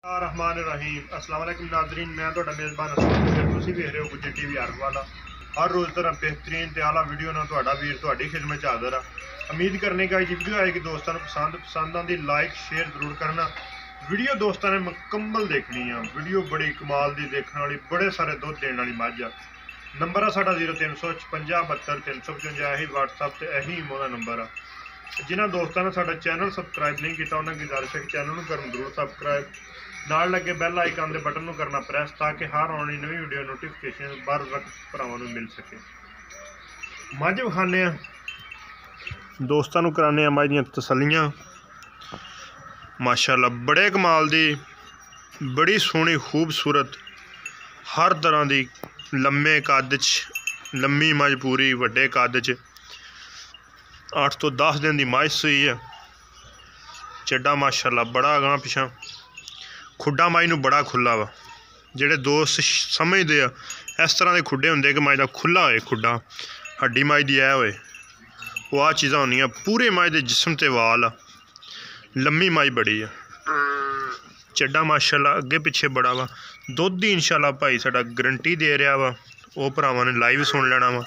रहमान रहीम अस्सलाम वालेकुम नाज़रीन, मैं तो मेज़बान असद तुसीं वेख रहे हो गुज्जर टीवी हर वाला। हर रोज़ तरह बेहतरीन ते आला वीडियो ना तुहाडा वीर तुहाडी खिदमत च हाज़र आ। उम्मीद करने का जी वीडियो आएगी दोस्तों पसंद आती, लाइक शेयर जरूर करना। वीडियो दोस्तों ने मुकम्मल देखनी है। वीडियो बड़ी कमाल दी देखने वाली, बड़े सारे दुध देने वाली मझ आ। नंबर आ साडा 0356 72 355, यही WhatsApp ते यही इमो दा नंबर आ। जिन्होंने दोस्तों ने साडा चैनल सबसक्राइब नहीं किया उन्होंने गुजारिश है कि चैनल को करन जरूर सबसक्राइब, नाल लगे बैल आइकन के बटन को करना प्रेस, ताकि हर आने नवी वीडियो नोटिफिकेशन बर वक्त भरावां नूं मिल सके। मझ विखाने दोस्तों कराने मझ दियां तसल्लियां। माशाअल्लाह बड़े कमाल दी, बड़ी सोहनी खूबसूरत, हर तरह की लम्मे कद च लम्मी मझ, पूरी वड्डे कद च 8 तो 10 दिन की मझ सूई है। चड्डा माशाअल्लाह बड़ा अगां पिछां, खुड्डा मझ नूं बड़ा खुला वा। जेडे दोस्त समझते आ इस तरह के खुड्डे होंदे कि मझ दा खुला होए, खुड्डा हड्डी मझ दी ऐ होए, वो आ चीज़ां होंदियां। पूरे मझ दे जिस्म ते वाल आ, लम्मी मझ बड़ी है। चड्डा माशाअल्लाह अगे पिछे बड़ा वा। दुध दी इंशाअल्लाह भाई साडा गारंटी दे रहा वा, वो भरावां ने लाइव सुन लेना वा।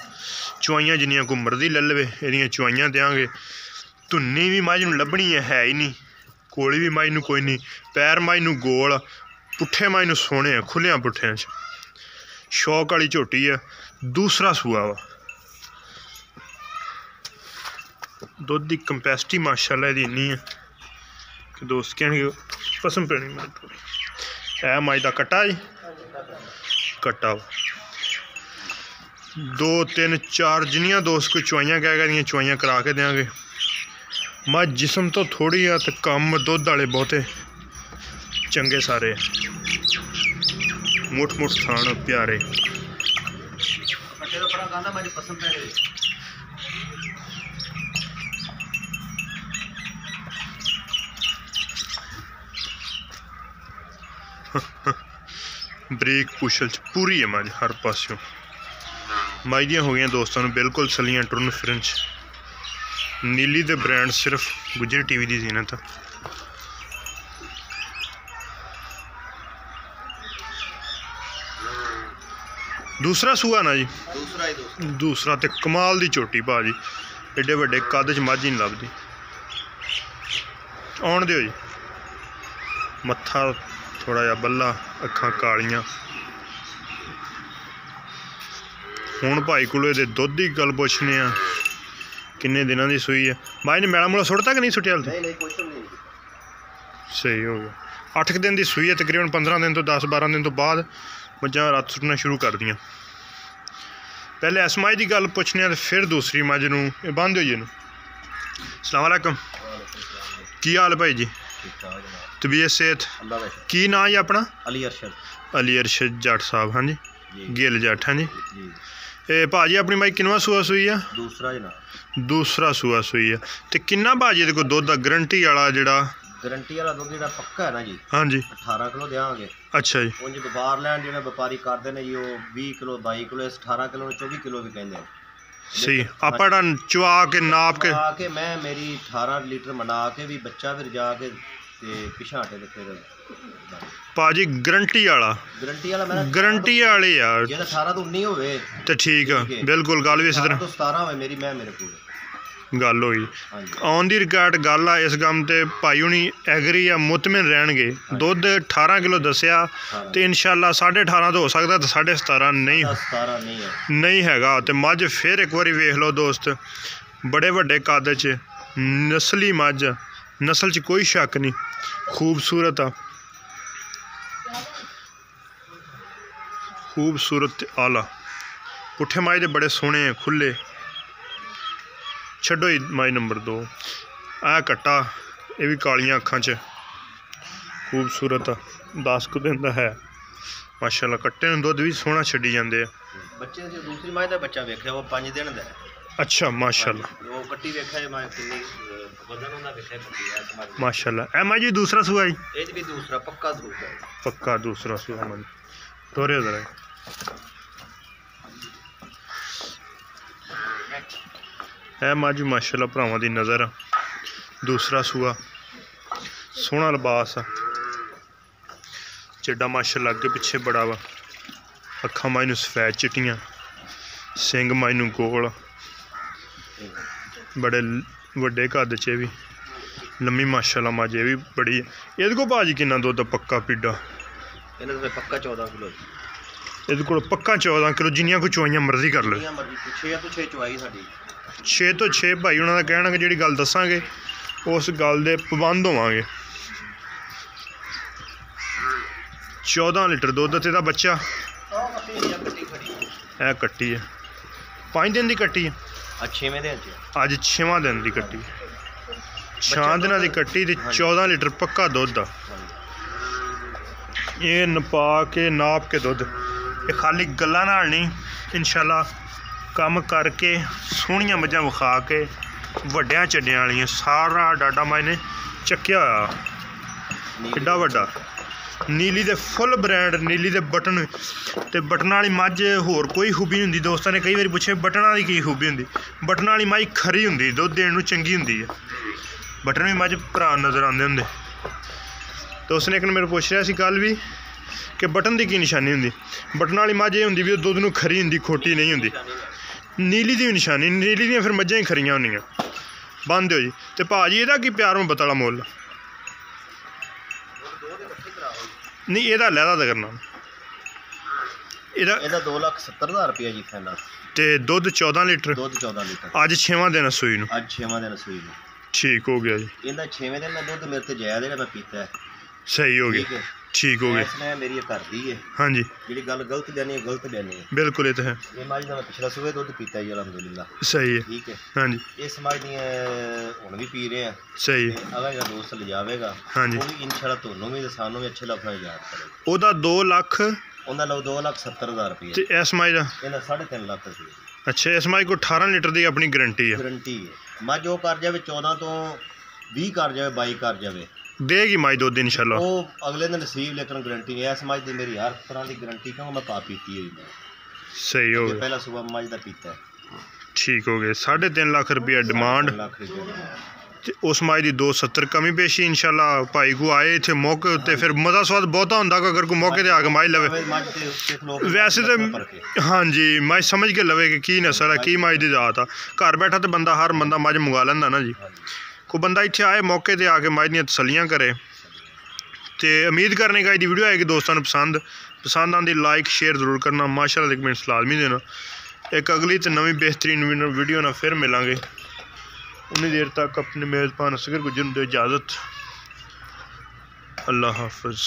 चुआइयां जिन्नियां को मर्जी ले लवे, एदियां चुआइयां देंगे। धुन्नी भी मझ नूं लभनी है ही नहीं, कोली भी मझ नूं कोई नहीं, पैर मझ नूं गोल, पुट्ठे मझ नूं सोहणे आ, खुलियां पुट्ठियां च शौक वाली झोटी है। दूसरा सूआ वा। दुध की कंपैसिटी माशाअल्लाह दी इन्नी है कि दोस्त कहणगे पसंद पैनी। ऐ मझ दा कट्टा जी, कट्टा वा। 2 3 4 जिन्नियां दोस्त कोई चुआइयां कह गए चुआइयां करा के देंगे। मझ जिस्म तो थोड़ी आ ते कम दुध वाले बहुते चंगे सारे, मुठ मुठ थान प्यारे। बरीक पुछल च पूरी है मझ हर पासों। मझ दियां हो गई दोस्तों बिल्कुल सलियां टुरन फिरन च। नीली दे ब्रांड सिर्फ गुज्जर टीवी की जीनत है। दूसरा सूआ ना जी, दूसरा तो कमाल दी चोटी भाजी, एडे वड्डे कद च मझ ही नहीं लभदी। आउण दिओ जी। मत्था थोड़ा जा बल्ला, अखां कालियां। हुण भाई कोलों इहदे दुध की गल पुछने आ, किन्ने दिनां दी सूई है। भाई ने मैला मूला सुट्टता कि नहीं सुट्टिया? सही हो गया। 8 दिन की सूई है, तकरीबन 15 दिन तो 10-12 दिन तो बाद मझां रत्त सुट्टना शुरू कर दियां। पहले इस मझ की गल पुछने, फिर दूसरी मझ नूं बंद होई। अस्सलाम वालेकुम, की हाल भाई जी? तबीयत सेहत की नाम है अपना? अली अरशद जट साहब। हाँ जी, गिल जट। हाँ जी। भाजी अपनी मझ किनवा सूआ सूई है? दूसरा सूआ सूई है। तो किन्ना भाजी ये दुध गारंटी वाला जिहड़ा? गारंटी वाला दुध जिहड़ा पक्का है ना जी, हाँ जी, 18 किलो देंगे। अच्छा जी। उंज व्यापार लैन जिहड़े व्यापारी करते हैं जी, वो 20 किलो 22 किलो 18 किलो 24 किलो भी कहते हैं। सही आप चुआ के नाप के मैं मेरी 18 लीटर मना के भी बच्चा फिर जाके पिछा हटे तो फिर भाजी गारंटी वाला गारंटी वाले यार, जे 18 तो 19 होवे तो ठीक है। बिल्कुल गल भी इस तरह तो 17 होवे मेरी, मैं मेरे कोल गल होई। ऑन दी रिकॉर्ड गल आ इस गम ते भाई हुणी एग्री या मुतमिन रहणगे। दुध 18 किलो दसिया तो इंशाअल्लाह 18.5 तो हो सकता, तो 17.5 नहीं हैगा। तो मझ फिर एक बार वेख लो दोस्त, बड़े वड्डे कद च नस्ली मझ, नस्ल च कोई शक नहीं, खूबसूरत आ, खूबसूरत आला। पुट्ठे मझ दे बड़े सोहने खुले। छड्डो ही मझ नंबर 2। आ कट्टा, ये भी कालियां अखां च, खूबसूरत आ, 10 कुछ दिन दा है माशाअल्लाह। कट्टे नूं दुध भी सोहना छड्डी जांदे आ। बच्चे जो दूसरी मझ दा बच्चा वेखिया वो 5 दिन दा है। अच्छा माशाअल्लाह, वो कट्टी वेखिया मैं कितनी वजन होंदा वेखिया कट्टी है माशाअल्लाह। ए मझ जी दूसरा सूआ जी? ये भी दूसरा पक्का सूआ है, पक्का दूसरा सूआ। मझ तोरे जरा है मझ माशाअल्लाह भरावां दी नज़र आ। दूसरा सूआ, सोहना लिबास आ। चिड्डा माशाल्लाह अगे पिछे बड़ा वा। अखा माई नूं सफैद चिट्टियां, सिंग माई नूं गोल, बड़े वड्डे कद च भी लम्मी माशाल्लाह मज भी बड़ी है। ये को भाजी किन्ना दुध पक्का पिड्डा? पक्का 14 किलो। ये पक्का 14 किलो, जिन्नियां कोई चुआइयां मर्जी कर लो। 6 तो 6 चुआई साडी। 6 तो 6 भाई उन्होंने कहना कि जी गल दसांगे उस गल दे पाबंद होवांगे। 14 लीटर दुध ते दा बच्चा है कट्टी है 5 दिन की कट्टी है। अज 6वां दिन की कट्टी, 6 दिनों की कट्टी ते 14 लीटर पक्का दुध। ये नपा के नाप के दुध, ये खाली गल्लां नाल नहीं, इंशाल्लाह काम करके सोहणियां मझां विखा के वड्डियां चड्डियां वालियां सारा डाडा माई ने चक्या होया। एड्डा वड्डा नीली दे फुल ब्रांड, नीली दे बटन ते बटन वाली मझ होर कोई खूबी हुंदी। दोस्तां ने कई बार पूछे बटन वाली की खूबी हुंदी? बटन वाली मझ खरी हुंदी, दुध देण नूं चंगी हुंदी है। बटन भी मझ भरा नज़र आंदे हुंदे। तो उसने एक मेरे पूछ रहा सी कल भी कि बटन की की निशानी हुंदी? बटन वाली मझ ये हुंदी भी दुध नूं खरी हुंदी, खोटी नहीं हुंदी। नीली दी निशानी, नीली दियां फिर मझां ही खरियां होंदियां। बंद हो जी। तो भाजी एदा की प्यार मुहब्बत वाला मुल? नहीं एदा लैदा तो करना एदा 2,70,000 रुपया जी फाइनल। ते दुध 14 लीटर। दुध 14 लीटर। अज 6वां दिन सूई नूं। अज 6वां दिन सूई नूं। ठीक हो गया जी। इहदा 6वें दिन दुध मेरे ते जायज़ है, मैं पीता है। सही हो गया, ठीक हो गया। इसने मेरी घर दी है। हाँ जी, जी गल गलत देनी है, गलत देनी है। बिल्कुल ये तो है। ये मझ का मैं पिछला सूबे दुध पीता जी अलहमदुलिल्लाह। सही है, ठीक है। हाँ जी, इस मझ दी हुण भी पी रहे हैं। सही है। अगर मेरा दोस्त ले जाएगा हाँ जी, वो भी इंशाल्लाह तुहानूं भी ते सानूं भी अच्छे लफ्ज़ याद करेगा। ओदा 2 लाख उन्दा लो 2,70,000 रुपया ते इस माई दा इहदा 3.5 लाख रुपया। अच्छा, इस माई को 18 लीटर की अपनी गारंटी है। गारंटी है। मझ वो कर जाए 14 तो 20 कर जाए, 22 कर जाए, देगी माई दुध इंशाल्लाह। वो अगले दिन रिसीव, लेकिन गारंटी नहीं। इस मझ की मेरी हर तरह की गारंटी, क्यों मैं पा पीती हुई मैं। सही हो गया, पहला सुबह मझ का पीता है। ठीक हो गया। 3.5 लाख रुपया डिमांड ते उस माई की 270 कमी पेशी इंशाल्लाह। भाई को आए इतने मौके उत्ते फिर मज़ा स्वाद बहुता होंदा अगर कोई मौके ते आके माई लवे। वैसे तो हाँ जी, माई समझ के लवे कि की नस्ल है, की माई की जात आ। घर बैठा तो बंदा हर बंदा मझ मंगा लैंदा ना जी। कोई बंदा इत्थे आए मौके ते आके माई दियां तसल्लियां करे। तो उम्मीद करने का वीडियो आएगी दोस्तों पसंद आती लाइक शेयर ज़रूर करना, माशाल्लाह एक मिनट लाजमी देना। एक अगली तो नवी बेहतरीन वीडियो ना फिर मिलांगे। उन्नी देर तक अपने मेज़बान असगर गुजर दो इजाज़त। अल्लाह हाफ़िज़।